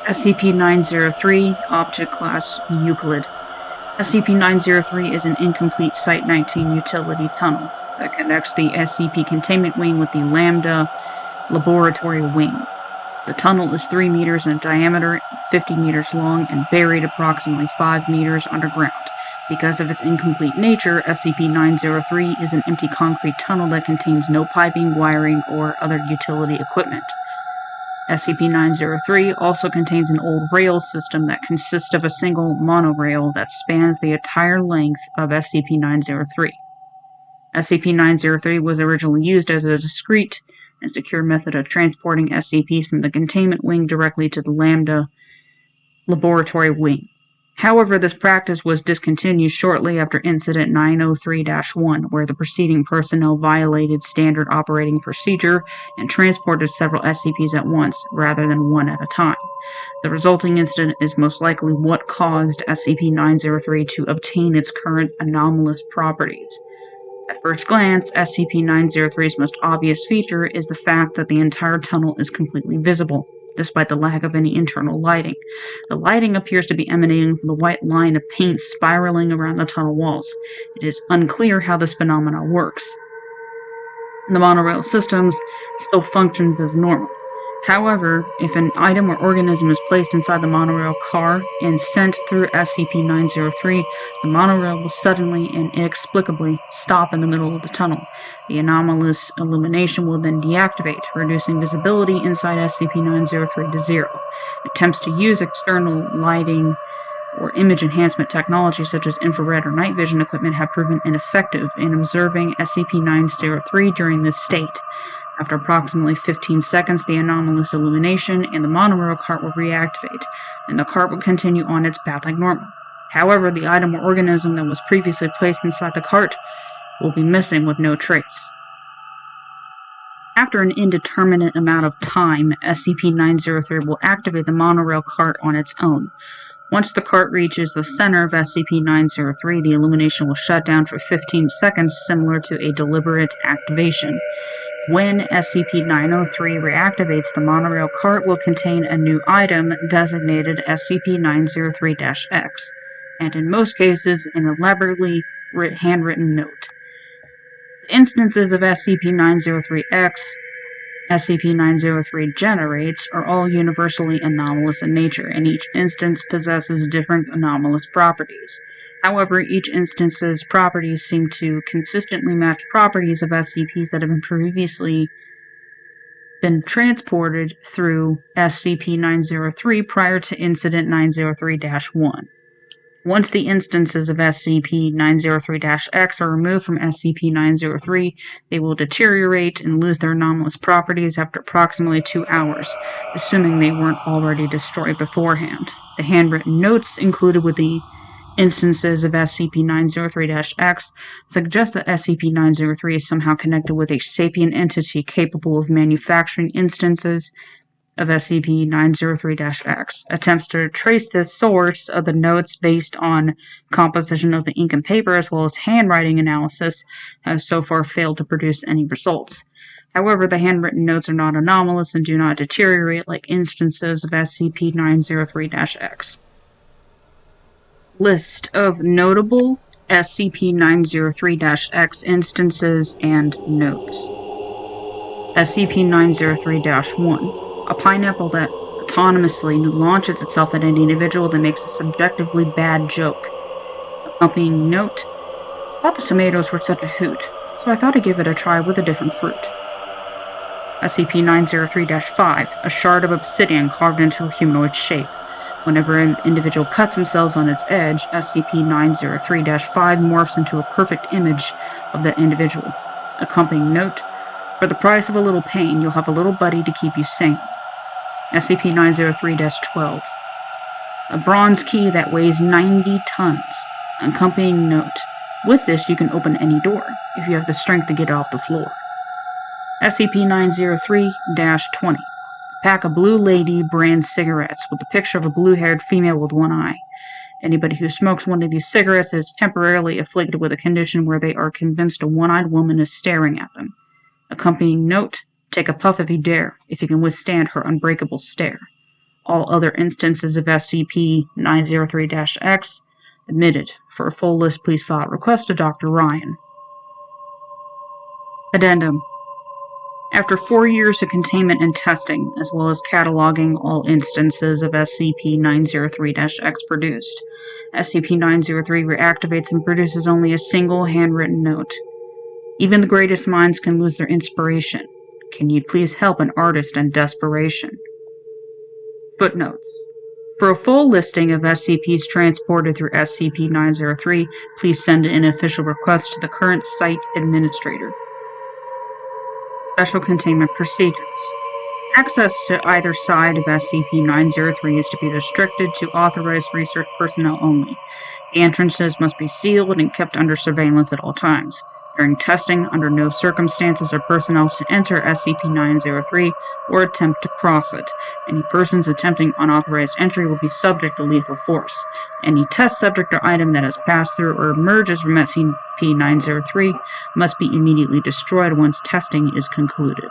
SCP-903, Object Class Euclid. SCP-903 is an incomplete Site-19 utility tunnel that connects the SCP Containment Wing with the Lambda Laboratory Wing. The tunnel is 3 meters in diameter, 50 meters long, and buried approximately 5 meters underground. Because of its incomplete nature, SCP-903 is an empty concrete tunnel that contains no piping, wiring, or other utility equipment. SCP-903 also contains an old rail system that consists of a single monorail that spans the entire length of SCP-903. SCP-903 was originally used as a discrete and secure method of transporting SCPs from the Containment Wing directly to the Lambda Laboratory Wing. However, this practice was discontinued shortly after Incident 903-1, where the preceding personnel violated standard operating procedure and transported several SCPs at once, rather than one at a time. The resulting incident is most likely what caused SCP-903 to obtain its current anomalous properties. At first glance, SCP-903's most obvious feature is the fact that the entire tunnel is completely visible, despite the lack of any internal lighting. The lighting appears to be emanating from the white line of paint spiraling around the tunnel walls. It is unclear how this phenomenon works. The monorail systems still functions as normal. However, if an item or organism is placed inside the monorail car and sent through SCP-903, the monorail will suddenly and inexplicably stop in the middle of the tunnel. The anomalous illumination will then deactivate, reducing visibility inside SCP-903 to 0. Attempts to use external lighting or image enhancement technology such as infrared or night vision equipment have proven ineffective in observing SCP-903 during this state. After approximately 15 seconds, the anomalous illumination and the monorail cart will reactivate, and the cart will continue on its path like normal. However, the item or organism that was previously placed inside the cart will be missing with no trace. After an indeterminate amount of time, SCP-903 will activate the monorail cart on its own. Once the cart reaches the center of SCP-903, the illumination will shut down for 15 seconds, similar to a deliberate activation. When SCP-903 reactivates, the monorail cart will contain a new item designated SCP-903-X, and in most cases, an elaborately handwritten note. The instances of SCP-903-X SCP-903 generates are all universally anomalous in nature, and each instance possesses different anomalous properties. However, each instance's properties seem to consistently match properties of SCPs that have previously been transported through SCP-903 prior to Incident 903-1. Once the instances of SCP-903-X are removed from SCP-903, they will deteriorate and lose their anomalous properties after approximately 2 hours, assuming they weren't already destroyed beforehand. The handwritten notes included with the instances of SCP-903-X suggest that SCP-903 is somehow connected with a sapient entity capable of manufacturing instances of SCP-903-X. Attempts to trace the source of the notes based on composition of the ink and paper as well as handwriting analysis have so far failed to produce any results. However, the handwritten notes are not anomalous and do not deteriorate like instances of SCP-903-X. List of notable SCP-903-X instances and notes. SCP-903-1. A pineapple that autonomously launches itself at an individual that makes a subjectively bad joke. Accompanying note: I thought the tomatoes were such a hoot, so I thought I'd give it a try with a different fruit. SCP-903-5. A shard of obsidian carved into a humanoid shape. Whenever an individual cuts themselves on its edge, SCP-903-5 morphs into a perfect image of that individual. Accompanying note: for the price of a little pain, you'll have a little buddy to keep you sane. SCP-903-12. A bronze key that weighs 90 tons. Accompanying note: with this you can open any door, if you have the strength to get it off the floor. SCP-903-20. A pack of Blue Lady brand cigarettes with a picture of a blue-haired female with one eye. Anybody who smokes one of these cigarettes is temporarily afflicted with a condition where they are convinced a one-eyed woman is staring at them. Accompanying note: take a puff if you dare, if you can withstand her unbreakable stare. All other instances of SCP-903-X omitted. For a full list, please file a request to Dr. Ryan. Addendum. After 4 years of containment and testing, as well as cataloging all instances of SCP-903-X produced, SCP-903 reactivates and produces only a single handwritten note. Even the greatest minds can lose their inspiration. Can you please help an artist in desperation? Footnotes. For a full listing of SCPs transported through SCP-903, please send an official request to the current site administrator. Special Containment Procedures. Access to either side of SCP-903 is to be restricted to authorized research personnel only. The entrances must be sealed and kept under surveillance at all times. During testing, under no circumstances are personnel to enter SCP-903 or attempt to cross it. Any persons attempting unauthorized entry will be subject to lethal force. Any test subject or item that has passed through or emerges from SCP-903 must be immediately destroyed once testing is concluded.